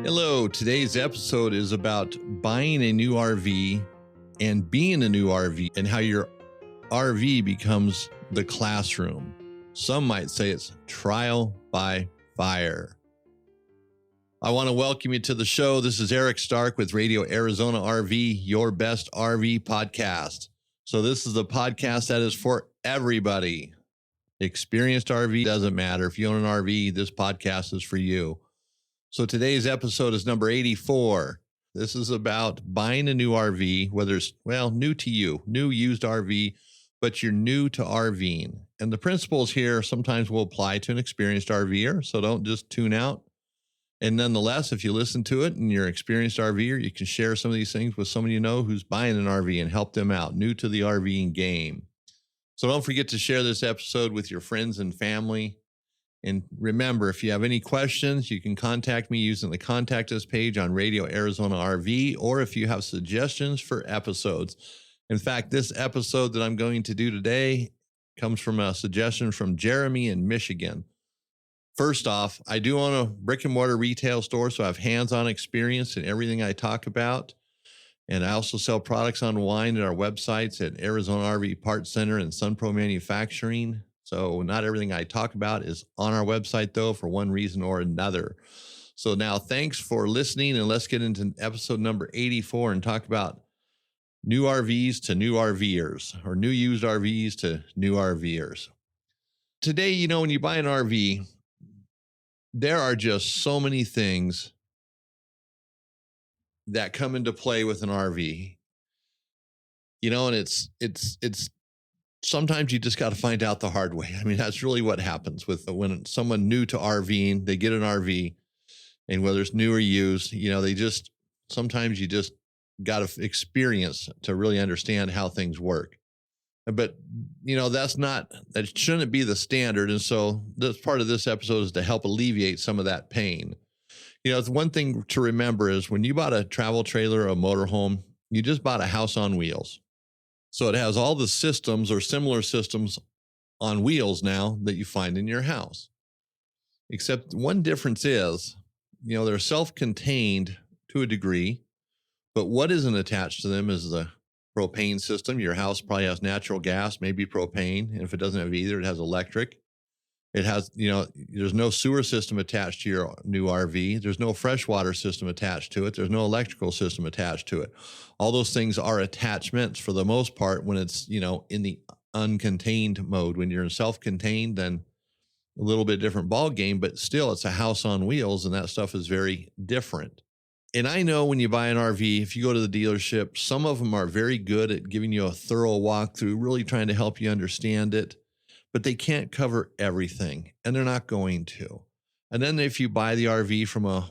Hello, today's episode is about buying a new RV and being a new RV and how your RV becomes the classroom. Some might say it's trial by fire. I want to welcome you to the show. This is Eric Stark with Radio Arizona RV, your best RV podcast. So this is a podcast that is for everybody. Experienced RV doesn't matter. If you own an RV, this podcast is for you. So today's episode is number 84. This is about buying a new RV, whether it's, new to you, new used RV, but you're new to RVing. And the principles here sometimes will apply to an experienced RVer, so don't just tune out. And nonetheless, if you listen to it and you're an experienced RVer, you can share some of these things with someone you know who's buying an RV and help them out, new to the RVing game. So don't forget to share this episode with your friends and family. And remember, if you have any questions, you can contact me using the Contact Us page on Radio Arizona RV, or if you have suggestions for episodes. In fact, this episode that I'm going to do today comes from a suggestion from Jeremy in Michigan. First off, I do own a brick and mortar retail store, so I have hands-on experience in everything I talk about. And I also sell products online at our websites at Arizona RV Parts Center and Sunpro Manufacturing. So not everything I talk about is on our website, though, for one reason or another. So now thanks for listening, and let's get into episode number 84 and talk about new RVs to new RVers, or new used RVs to new RVers. Today, when you buy an RV, there are just so many things that come into play with an RV. And it's sometimes you just got to find out the hard way. I mean, that's really what happens with when someone new to RVing, they get an RV, and whether it's new or used, sometimes you just got to experience to really understand how things work. But, that shouldn't be the standard. And so this part of this episode is to help alleviate some of that pain. The one thing to remember is when you bought a travel trailer or a motorhome, you just bought a house on wheels. So it has all the systems or similar systems on wheels now that you find in your house. Except one difference is, they're self-contained to a degree, but what isn't attached to them is the propane system. Your house probably has natural gas, maybe propane. And if it doesn't have either, it has electric. It has, there's no sewer system attached to your new RV. There's no freshwater system attached to it. There's no electrical system attached to it. All those things are attachments for the most part when it's, in the uncontained mode. When you're in self-contained, then a little bit different ball game, but still it's a house on wheels, and that stuff is very different. And I know when you buy an RV, if you go to the dealership, some of them are very good at giving you a thorough walkthrough, really trying to help you understand it. But they can't cover everything, and they're not going to. And then if you buy the RV from a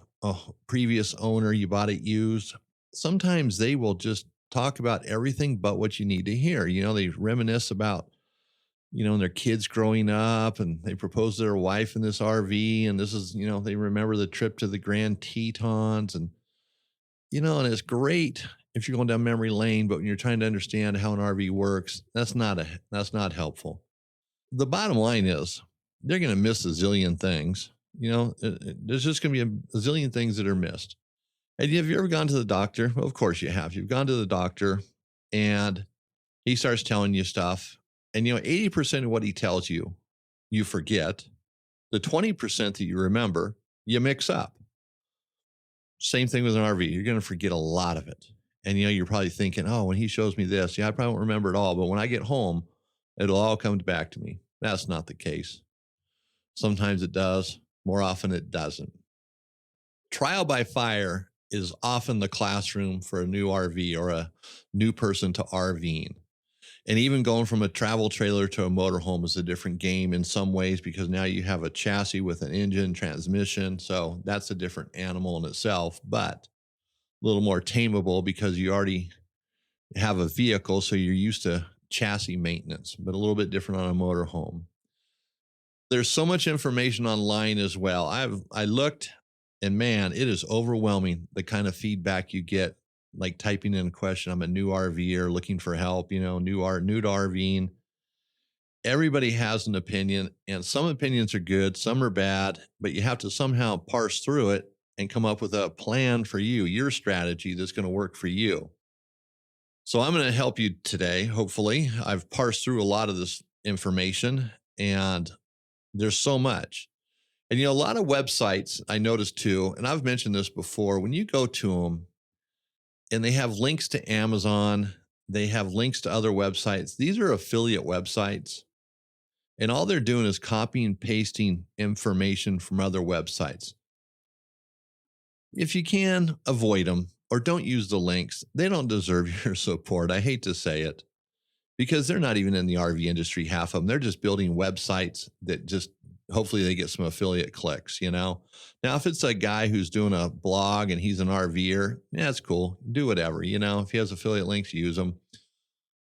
previous owner, you bought it used, sometimes they will just talk about everything but what you need to hear. They reminisce about, their kids growing up, and they proposed to their wife in this RV, and this is, they remember the trip to the Grand Tetons, and, and it's great if you're going down memory lane, but when you're trying to understand how an RV works, that's not helpful. The bottom line is they're going to miss a zillion things. There's just going to be a zillion things that are missed. And have you ever gone to the doctor? Well, of course you have. You've gone to the doctor and he starts telling you stuff. And, 80% of what he tells you, you forget. The 20% that you remember, you mix up. Same thing with an RV. You're going to forget a lot of it. And, you're probably thinking, oh, when he shows me this, I probably won't remember it all. But when I get home, it'll all come back to me. That's not the case. Sometimes it does. More often it doesn't. Trial by fire is often the classroom for a new RV or a new person to RVing. And even going from a travel trailer to a motorhome is a different game in some ways, because now you have a chassis with an engine, transmission. So that's a different animal in itself, but a little more tameable because you already have a vehicle. So you're used to chassis maintenance, but a little bit different on a motorhome. There's so much information online as well. I looked, and man, it is overwhelming the kind of feedback you get, like typing in a question. I'm a new RVer looking for help, new to RVing. Everybody has an opinion, and some opinions are good, some are bad, but you have to somehow parse through it and come up with a plan for you, your strategy that's going to work for you. So I'm going to help you today. Hopefully, I've parsed through a lot of this information, and there's so much. And a lot of websites I noticed too, and I've mentioned this before, when you go to them and they have links to Amazon, they have links to other websites. These are affiliate websites. And all they're doing is copying and pasting information from other websites. If you can, avoid them or don't use the links. They don't deserve your support. I hate to say it, because they're not even in the RV industry, half of them. They're just building websites that just hopefully they get some affiliate clicks, Now, if it's a guy who's doing a blog and he's an RVer, yeah, that's cool. Do whatever, If he has affiliate links, use them.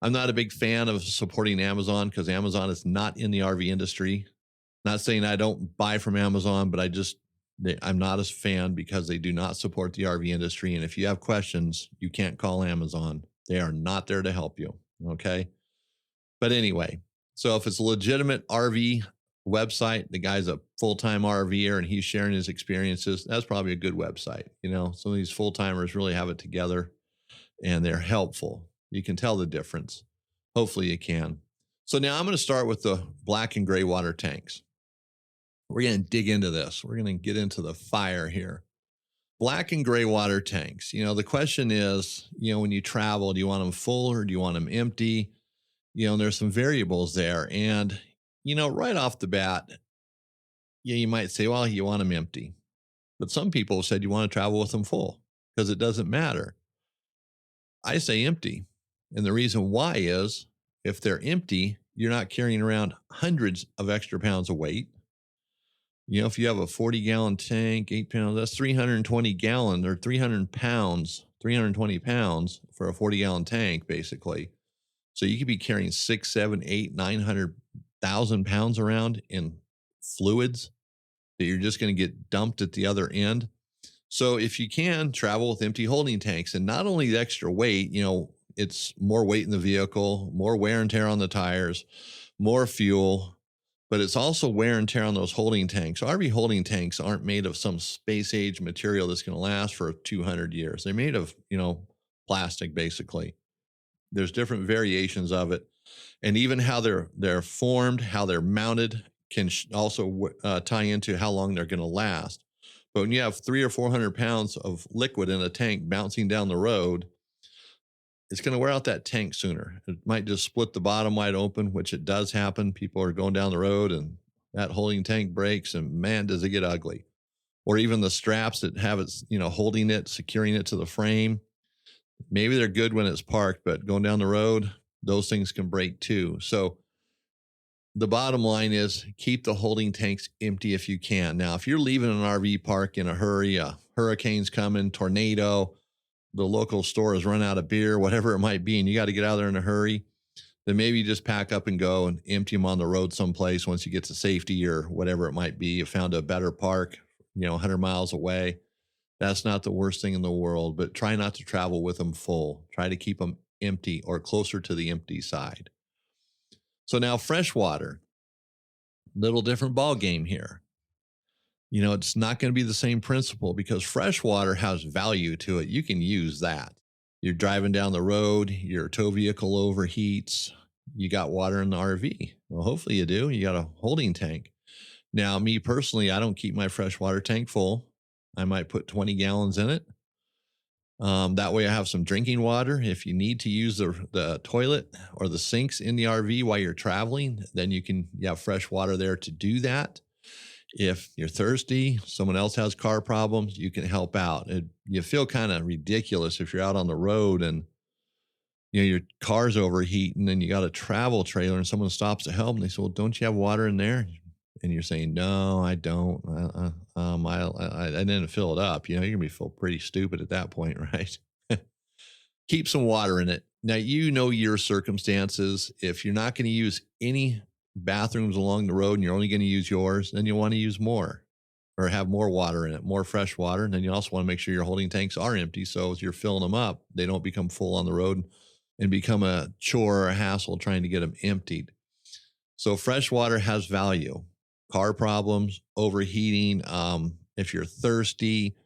I'm not a big fan of supporting Amazon because Amazon is not in the RV industry. Not saying I don't buy from Amazon, but I'm not a fan because they do not support the RV industry. And if you have questions, you can't call Amazon. They are not there to help you. Okay. But anyway, so if it's a legitimate RV website, the guy's a full-time RVer and he's sharing his experiences, that's probably a good website. Some of these full-timers really have it together and they're helpful. You can tell the difference. Hopefully you can. So now I'm going to start with the black and gray water tanks. We're going to dig into this. We're going to get into the fire here. Black and gray water tanks. The question is, when you travel, do you want them full or do you want them empty? There's some variables there. And, right off the bat, you might say, well, you want them empty. But some people said you want to travel with them full because it doesn't matter. I say empty. And the reason why is if they're empty, you're not carrying around hundreds of extra pounds of weight. If you have a 40-gallon tank, 8 pounds, that's 320 gallons or 300 pounds, 320 pounds for a 40-gallon tank, basically. So you could be carrying 6, 7, 8, 900,000 pounds around in fluids that you're just going to get dumped at the other end. So if you can, travel with empty holding tanks, and not only the extra weight, it's more weight in the vehicle, more wear and tear on the tires, more fuel, but it's also wear and tear on those holding tanks. RV holding tanks aren't made of some space age material that's going to last for 200 years. They're made of, plastic, basically. There's different variations of it. And even how they're formed, how they're mounted can also tie into how long they're going to last. But when you have 300 or 400 pounds of liquid in a tank bouncing down the road, it's going to wear out that tank sooner. It might just split the bottom wide open, which it does happen. People are going down the road and that holding tank breaks, and man, does it get ugly. Or even the straps that have it, holding it, securing it to the frame. Maybe they're good when it's parked, but going down the road, those things can break too. So the bottom line is keep the holding tanks empty if you can. Now, if you're leaving an RV park in a hurry, a hurricane's coming, tornado, the local store has run out of beer, whatever it might be, and you got to get out of there in a hurry, then maybe you just pack up and go and empty them on the road someplace once you get to safety or whatever it might be. You found a better park, 100 miles away. That's not the worst thing in the world, but try not to travel with them full. Try to keep them empty or closer to the empty side. So now freshwater, little different ball game here. It's not going to be the same principle because freshwater has value to it. You can use that. You're driving down the road, your tow vehicle overheats, you got water in the RV. Well, hopefully you do. You got a holding tank. Now, me personally, I don't keep my freshwater tank full. I might put 20 gallons in it. That way I have some drinking water. If you need to use the toilet or the sinks in the RV while you're traveling, then you have fresh water there to do that. If you're thirsty, someone else has car problems, you can help out. You feel kind of ridiculous if you're out on the road and your car's overheating and you got a travel trailer and someone stops to help and they say, well, don't you have water in there? And you're saying, no, I don't. I didn't fill it up. You're going to feel pretty stupid at that point, right? Keep some water in it. Now, your circumstances. If you're not going to use any bathrooms along the road and you're only going to use yours, then you want to use more or have more water in it, more fresh water. And then you also want to make sure your holding tanks are empty. So as you're filling them up, they don't become full on the road and become a chore or a hassle trying to get them emptied. So fresh water has value. Car problems, overheating, if you're thirsty,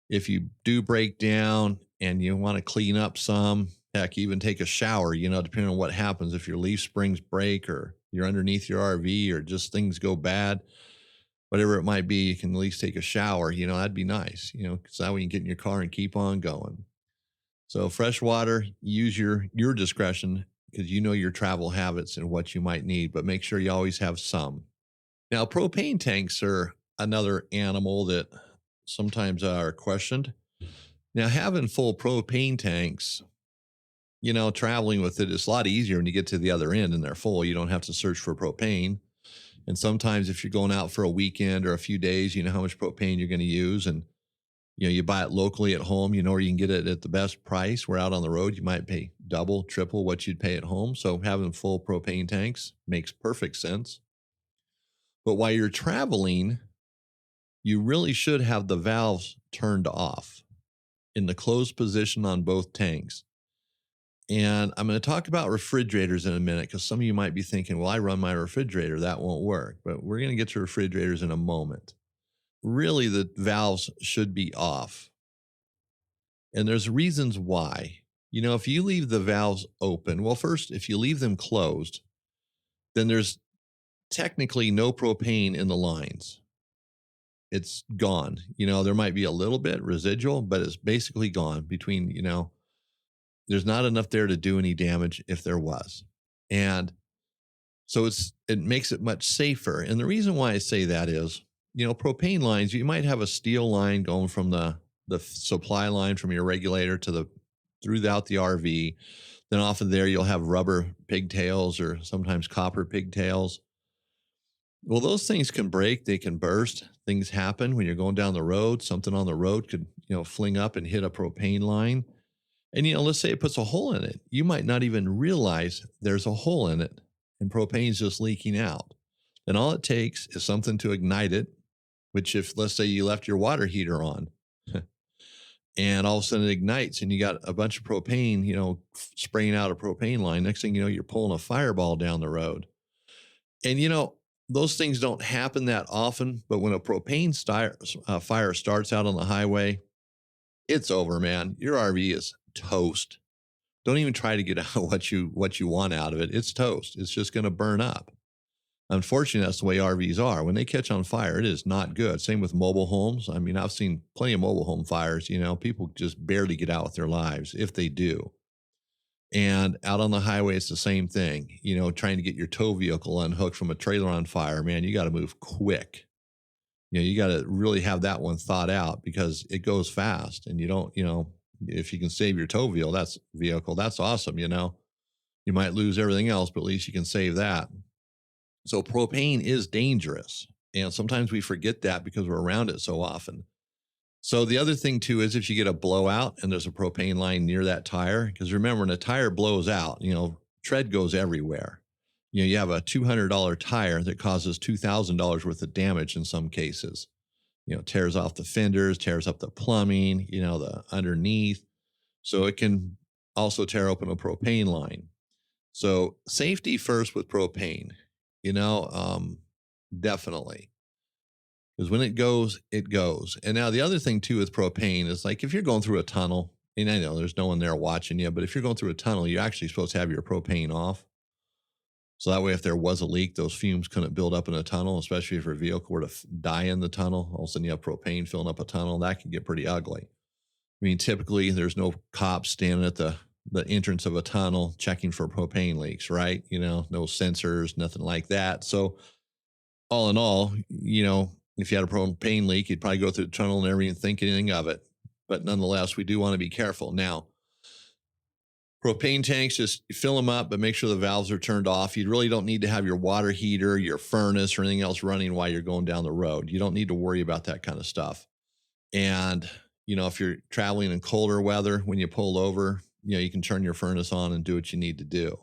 If you do break down and you want to clean up some, heck, even take a shower, depending on what happens. If your leaf springs break or you're underneath your RV or just things go bad, whatever it might be, you can at least take a shower, that'd be nice, because that way you can get in your car and keep on going. So fresh water, use your discretion because you know your travel habits and what you might need, but make sure you always have some. Now, propane tanks are another animal that sometimes are questioned. Now, having full propane tanks, traveling with it is a lot easier when you get to the other end and they're full. You don't have to search for propane. And sometimes if you're going out for a weekend or a few days, you know how much propane you're going to use. And, you buy it locally at home, or you can get it at the best price. Where out on the road, you might pay double, triple what you'd pay at home. So having full propane tanks makes perfect sense. But while you're traveling, you really should have the valves turned off in the closed position on both tanks. And I'm going to talk about refrigerators in a minute because some of you might be thinking, well, I run my refrigerator, that won't work. But we're going to get to refrigerators in a moment. Really, the valves should be off. And there's reasons why. If you leave the valves open, well, first, if you leave them closed, then there's technically no propane in the lines. It's gone. There might be a little bit residual, but it's basically gone between, there's not enough there to do any damage if there was. And so it makes it much safer. And the reason why I say that is, propane lines, you might have a steel line going from the supply line from your regulator throughout the RV. Then off of there, you'll have rubber pigtails or sometimes copper pigtails. Well, those things can break, they can burst. Things happen when you're going down the road. Something on the road could, fling up and hit a propane line. And, let's say it puts a hole in it. You might not even realize there's a hole in it and propane's just leaking out. Then all it takes is something to ignite it, which if, let's say you left your water heater on and all of a sudden it ignites and you got a bunch of propane, spraying out a propane line. Next thing you know, you're pulling a fireball down the road. And, those things don't happen that often, but when a propane fire starts out on the highway, it's over, man. Your RV is toast. Don't even try to get out what you want out of it. It's toast. It's just going to burn up. Unfortunately, that's the way RVs are. When they catch on fire, it is not good. Same with mobile homes. I mean, I've seen plenty of mobile home fires. People just barely get out with their lives if they do. And out on the highway, it's the same thing. Trying to get your tow vehicle unhooked from a trailer on fire, man, you got to move quick. You got to really have that one thought out because it goes fast and you don't, if you can save your tow vehicle, that's awesome. You might lose everything else, but at least you can save that. So propane is dangerous. And sometimes we forget that because we're around it so often. So the other thing too is if you get a blowout and there's a propane line near that tire, because remember when a tire blows out, tread goes everywhere. You have a $200 tire that causes $2,000 worth of damage in some cases. Tears off the fenders, tears up the plumbing, the underneath. So it can also tear open a propane line. So safety first with propane, definitely. Because when it goes, it goes. And now the other thing too with propane is like if you're going through a tunnel, and I know there's no one there watching you, but if you're going through a tunnel, you're actually supposed to have your propane off. So that way, if there was a leak, those fumes couldn't build up in a tunnel, especially if your vehicle were to die in the tunnel. All of a sudden you have propane filling up a tunnel. That can get pretty ugly. I mean, typically there's no cops standing at the entrance of a tunnel checking for propane leaks, right? No sensors, nothing like that. So all in all, if you had a propane leak, you'd probably go through the tunnel and never even think anything of it. But nonetheless, we do want to be careful. Now, propane tanks, just fill them up, but make sure the valves are turned off. You really don't need to have your water heater, your furnace, or anything else running while you're going down the road. You don't need to worry about that kind of stuff. And, if you're traveling in colder weather, when you pull over, you can turn your furnace on and do what you need to do.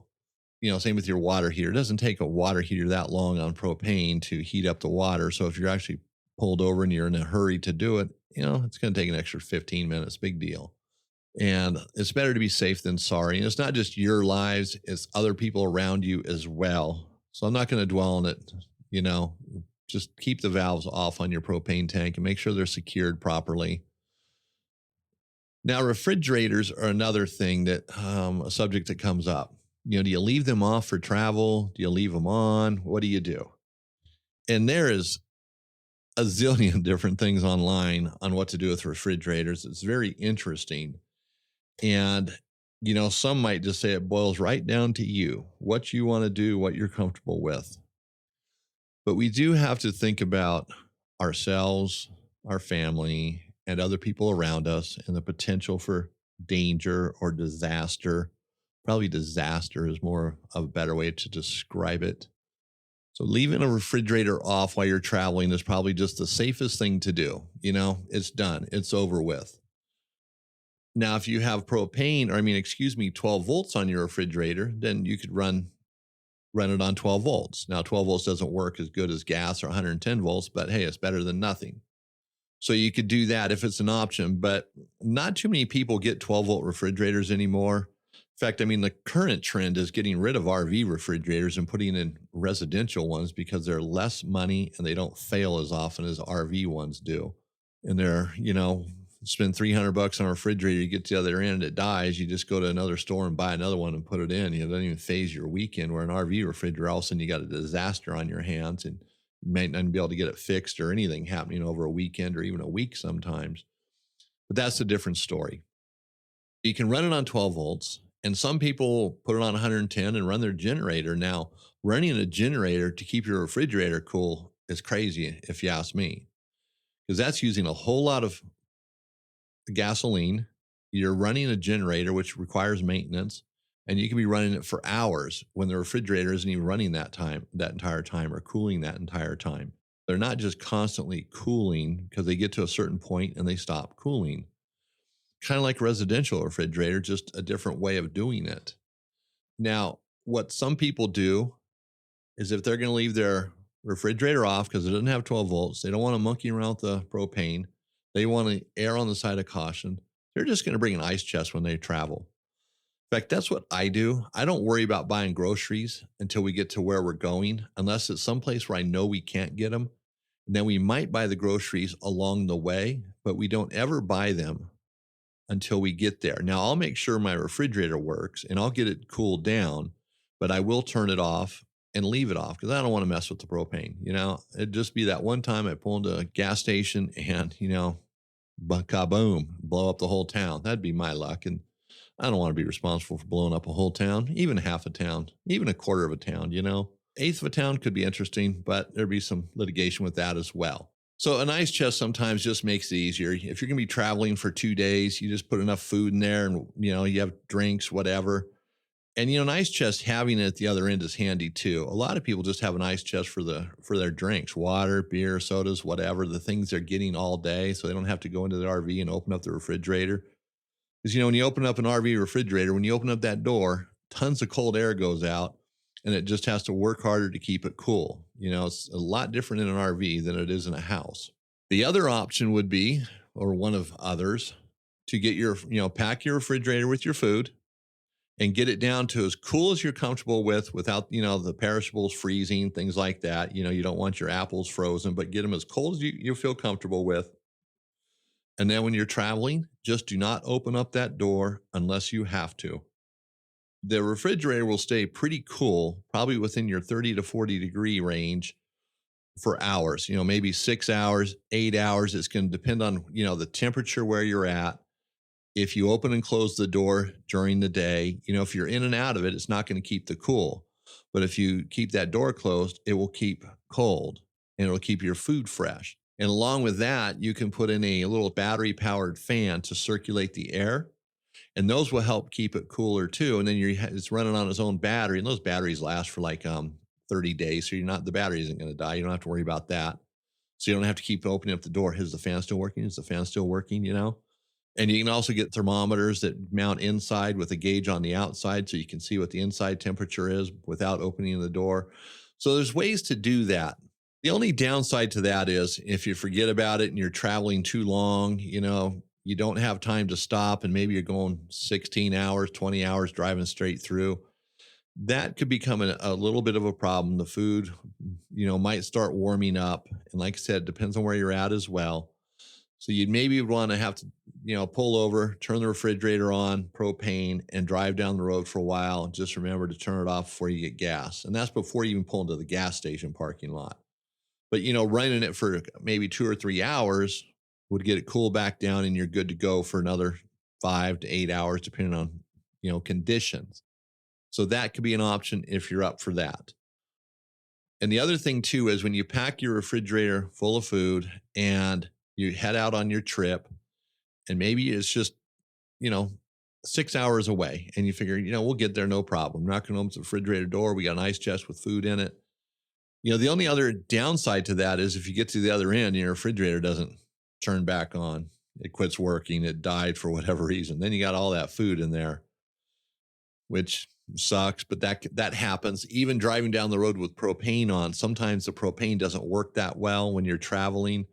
Same with your water heater. It doesn't take a water heater that long on propane to heat up the water. So if you're actually pulled over and you're in a hurry to do it, it's going to take an extra 15 minutes, big deal. And it's better to be safe than sorry. And it's not just your lives, it's other people around you as well. So I'm not going to dwell on it. Just keep the valves off on your propane tank and make sure they're secured properly. Now, refrigerators are another thing that a subject that comes up. Do you leave them off for travel? Do you leave them on? What do you do? And there is a zillion different things online on what to do with refrigerators. It's very interesting. And, some might just say it boils right down to you, what you want to do, what you're comfortable with. But we do have to think about ourselves, our family, and other people around us and the potential for danger or disaster. Probably disaster is more of a better way to describe it. So leaving a refrigerator off while you're traveling is probably just the safest thing to do. It's done. It's over with. Now, if you have propane, or 12 volts on your refrigerator, then you could run it on 12 volts. Now, 12 volts doesn't work as good as gas or 110 volts, but hey, it's better than nothing. So you could do that if it's an option, but not too many people get 12 volt refrigerators anymore. In fact, the current trend is getting rid of RV refrigerators and putting in residential ones because they're less money and they don't fail as often as RV ones do. And they're, spend $300 on a refrigerator, you get to the other end, it dies. You just go to another store and buy another one and put it in. It doesn't even phase your weekend. Where an RV refrigerator, all of a sudden you got a disaster on your hands and you might not be able to get it fixed or anything happening over a weekend or even a week sometimes. But that's a different story. You can run it on 12 volts, and some people put it on 110 and run their generator. Now, running a generator to keep your refrigerator cool is crazy, if you ask me, because that's using a whole lot of gasoline. You're running a generator, which requires maintenance, and you can be running it for hours when the refrigerator isn't even running that entire time, or cooling that entire time. They're not just constantly cooling because they get to a certain point and they stop cooling. Kind of like a residential refrigerator, just a different way of doing it. Now, what some people do is if they're going to leave their refrigerator off because it doesn't have 12 volts, they don't want to monkey around with the propane, they want to err on the side of caution, they're just going to bring an ice chest when they travel. In fact, that's what I do. I don't worry about buying groceries until we get to where we're going, unless it's someplace where I know we can't get them. And then we might buy the groceries along the way, but we don't ever buy them until we get there. Now, I'll make sure my refrigerator works and I'll get it cooled down, but I will turn it off and leave it off because I don't want to mess with the propane. It'd just be that one time I pull into a gas station and, kaboom, blow up the whole town. That'd be my luck. And I don't want to be responsible for blowing up a whole town, even half a town, even a quarter of a town, Eighth of a town could be interesting, but there'd be some litigation with that as well. So an ice chest sometimes just makes it easier. If you're going to be traveling for 2 days, you just put enough food in there and, you have drinks, whatever. And, an ice chest, having it at the other end is handy too. A lot of people just have an ice chest for their drinks, water, beer, sodas, whatever, the things they're getting all day. So they don't have to go into the RV and open up the refrigerator. Because, when you open up an RV refrigerator, when you open up that door, tons of cold air goes out and it just has to work harder to keep it cool. It's a lot different in an RV than it is in a house. The other option would be, or one of others, to get pack your refrigerator with your food and get it down to as cool as you're comfortable with without, the perishables freezing, things like that. You don't want your apples frozen, but get them as cold as you feel comfortable with. And then when you're traveling, just do not open up that door unless you have to. The refrigerator will stay pretty cool, probably within your 30 to 40 degree range for hours, maybe 6 hours, 8 hours. It's going to depend on, the temperature where you're at. If you open and close the door during the day, if you're in and out of it, it's not going to keep the cool. But if you keep that door closed, it will keep cold and it'll keep your food fresh. And along with that, you can put in a little battery powered fan to circulate the air. And those will help keep it cooler too. And then it's running on its own battery, and those batteries last for like 30 days. So the battery isn't going to die. You don't have to worry about that. So you don't have to keep opening up the door. Is the fan still working? Is the fan still working? And you can also get thermometers that mount inside with a gauge on the outside so you can see what the inside temperature is without opening the door. So there's ways to do that. The only downside to that is if you forget about it and you're traveling too long, you don't have time to stop and maybe you're going 16 hours, 20 hours driving straight through. That could become a little bit of a problem. The food, might start warming up. And like I said, it depends on where you're at as well. So you'd maybe want to have to, pull over, turn the refrigerator on, propane, and drive down the road for a while. And just remember to turn it off before you get gas. And that's before you even pull into the gas station parking lot. But, running it for maybe 2 or 3 hours would get it cooled back down and you're good to go for another 5 to 8 hours, depending on, conditions. So that could be an option if you're up for that. And the other thing too is when you pack your refrigerator full of food and you head out on your trip, and maybe it's just, you know, 6 hours away, and you figure, we'll get there, no problem. Knocking on the refrigerator door, we got an ice chest with food in it. The only other downside to that is if you get to the other end and your refrigerator doesn't turn back on, it quits working, it died for whatever reason. Then you got all that food in there, which sucks, but that happens. Even driving down the road with propane on, sometimes the propane doesn't work that well when you're traveling,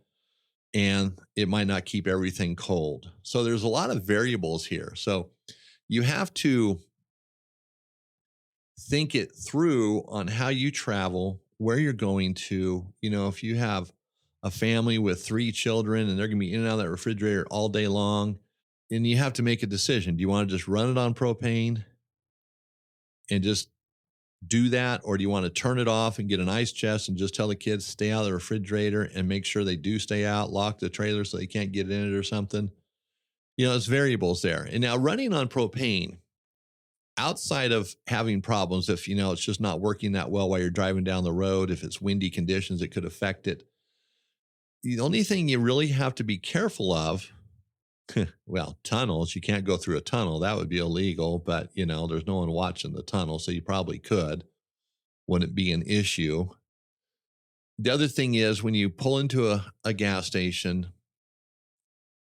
and it might not keep everything cold. So there's a lot of variables here. So you have to think it through on how you travel, where you're going to. If you have a family with 3 children and they're going to be in and out of that refrigerator all day long, and you have to make a decision. Do you want to just run it on propane and just do that? Or do you want to turn it off and get an ice chest and just tell the kids stay out of the refrigerator and make sure they do stay out, lock the trailer so they can't get in it or something? It's variables there. And now running on propane, outside of having problems, if, it's just not working that well while you're driving down the road, if it's windy conditions, it could affect it. The only thing you really have to be careful of, well, tunnels, you can't go through a tunnel. That would be illegal, but, there's no one watching the tunnel, so you probably could. Wouldn't be an issue. The other thing is when you pull into a gas station,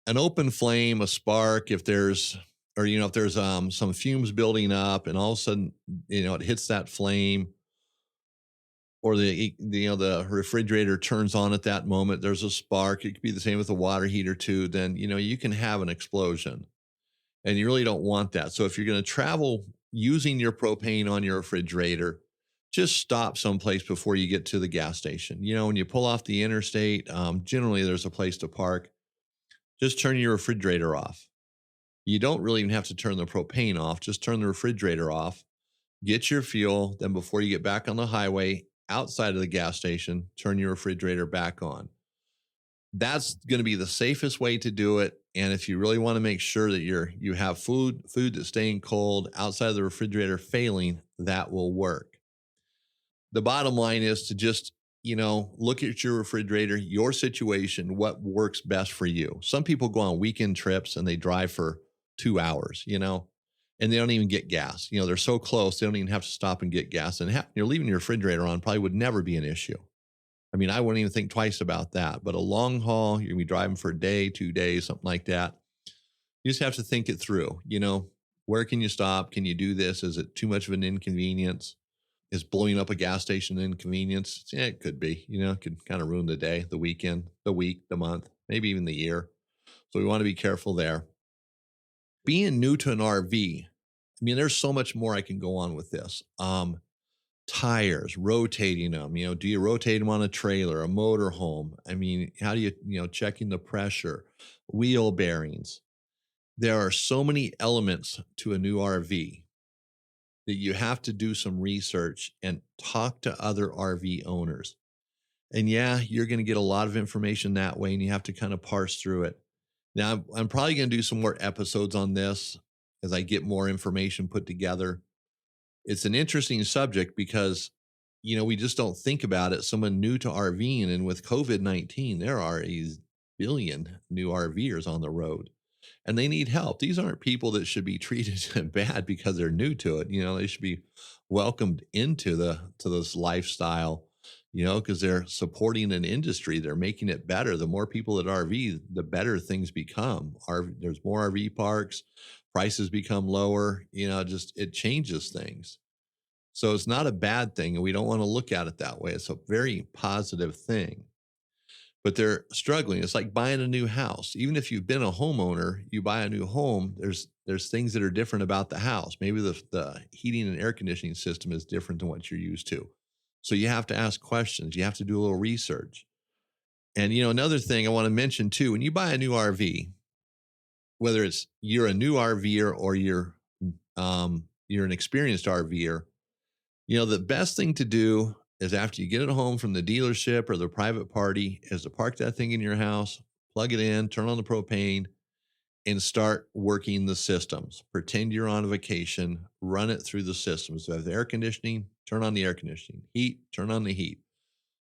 an open flame, a spark, if there's some fumes building up and all of a sudden, it hits that flame, or the refrigerator turns on at that moment, there's a spark. It could be the same with the water heater too. Then, you can have an explosion, and you really don't want that. So if you're going to travel using your propane on your refrigerator, just stop someplace before you get to the gas station. When you pull off the interstate, generally there's a place to park. Just turn your refrigerator off. You don't really even have to turn the propane off. Just turn the refrigerator off, get your fuel. Then before you get back on the highway outside of the gas station, turn your refrigerator back on. That's going to be the safest way to do it. And if you really want to make sure that you have food that's staying cold outside of the refrigerator failing, that will work. The bottom line is to just, look at your refrigerator, your situation, what works best for you. Some people go on weekend trips and they drive for 2 hours, and they don't even get gas. They're so close, they don't even have to stop and get gas. And you're leaving your refrigerator on probably would never be an issue. I mean, I wouldn't even think twice about that. But a long haul, you're going to be driving for a day, 2 days, something like that. You just have to think it through. Where can you stop? Can you do this? Is it too much of an inconvenience? Is blowing up a gas station an inconvenience? Yeah, it could be. It could kind of ruin the day, the weekend, the week, the month, maybe even the year. So we want to be careful there. Being new to an RV, I mean, there's so much more I can go on with this. Tires, rotating them, do you rotate them on a trailer, a motor home? I mean, how do you, checking the pressure, wheel bearings. There are so many elements to a new RV that you have to do some research and talk to other RV owners. And yeah, you're going to get a lot of information that way, and you have to kind of parse through it. Now, I'm probably going to do some more episodes on this as I get more information put together. It's an interesting subject because, we just don't think about it. Someone new to RVing, and with COVID-19, there are a billion new RVers on the road, and they need help. These aren't people that should be treated bad because they're new to it. They should be welcomed into this lifestyle, because they're supporting an industry. They're making it better. The more people that RV, the better things become. There's more RV parks, prices become lower, it changes things. So it's not a bad thing, and we don't want to look at it that way. It's a very positive thing. But they're struggling. It's like buying a new house. Even if you've been a homeowner, you buy a new home, there's things that are different about the house. Maybe the heating and air conditioning system is different than what you're used to. So you have to ask questions. You have to do a little research. And, another thing I want to mention too, when you buy a new RV, whether it's you're a new RVer or you're an experienced RVer, the best thing to do is after you get it home from the dealership or the private party is to park that thing in your house, plug it in, turn on the propane, and start working the systems. Pretend you're on a vacation, run it through the systems. So if the air conditioning, turn on the air conditioning. Heat, turn on the heat.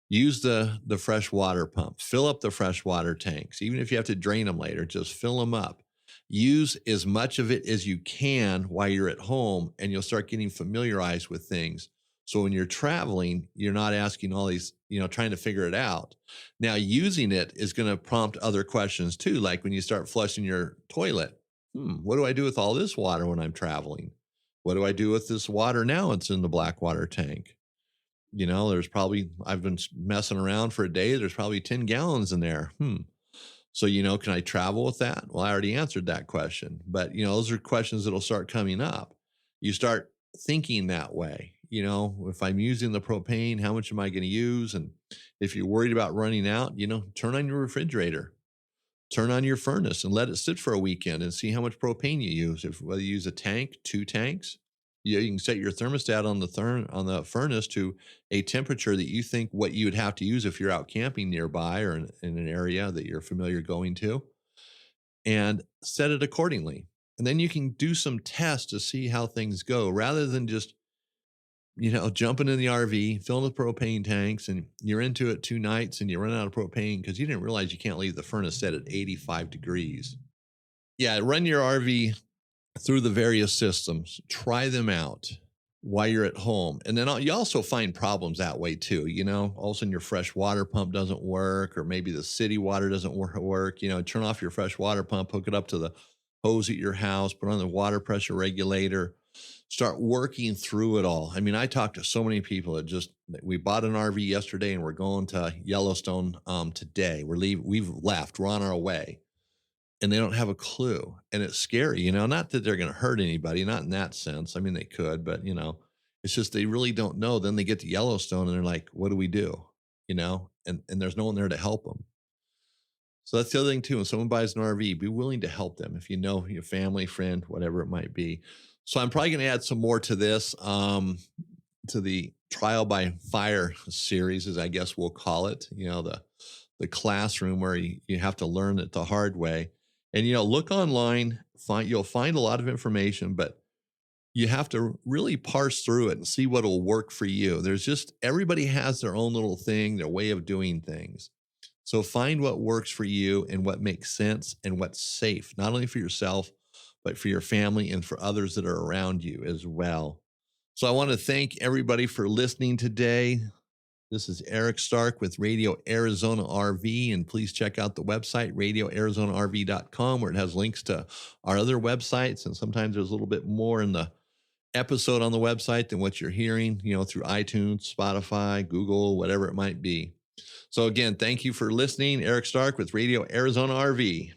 Use the fresh water pump. Fill up the fresh water tanks. Even if you have to drain them later, just fill them up. Use as much of it as you can while you're at home, and you'll start getting familiarized with things. So when you're traveling, you're not asking all these, trying to figure it out. Now, using it is going to prompt other questions too, like when you start flushing your toilet. What do I do with all this water when I'm traveling? What do I do with this water now? It's in the black water tank. There's probably, I've been messing around for a day. There's probably 10 gallons in there. So, can I travel with that? Well, I already answered that question, but those are questions that'll start coming up. You start thinking that way. If I'm using the propane, how much am I going to use? And if you're worried about running out, turn on your refrigerator, turn on your furnace and let it sit for a weekend and see how much propane you use. Whether you use a tank, 2 tanks, you can set your thermostat on the furnace to a temperature that you think what you would have to use if you're out camping nearby or in an area that you're familiar going to, and set it accordingly. And then you can do some tests to see how things go rather than just, jumping in the RV, filling the propane tanks, and you're into it 2 nights and you run out of propane because you didn't realize you can't leave the furnace set at 85 degrees. Yeah, run your RV through the various systems, try them out while you're at home. And then you also find problems that way too. All of a sudden your fresh water pump doesn't work, or maybe the city water doesn't work. Turn off your fresh water pump, hook it up to the hose at your house, put on the water pressure regulator, start working through it all. I mean, I talked to so many people we bought an RV yesterday and we're going to Yellowstone today. We've left, we're on our way. And they don't have a clue. And it's scary, not that they're going to hurt anybody, not in that sense. I mean, they could, but, it's just they really don't know. Then they get to Yellowstone and they're like, what do we do? And there's no one there to help them. So that's the other thing, too. When someone buys an RV, be willing to help them if you know your family, friend, whatever it might be. So I'm probably going to add some more to this, to the Trial by Fire series, as I guess we'll call it, the classroom where you have to learn it the hard way. And, look online, you'll find a lot of information, but you have to really parse through it and see what will work for you. Everybody has their own little thing, their way of doing things. So find what works for you and what makes sense and what's safe, not only for yourself, but for your family and for others that are around you as well. So I want to thank everybody for listening today. This is Eric Stark with Radio Arizona RV, and please check out the website, radioarizonarv.com, where it has links to our other websites, and sometimes there's a little bit more in the episode on the website than what you're hearing, through iTunes, Spotify, Google, whatever it might be. So again, thank you for listening. Eric Stark with Radio Arizona RV.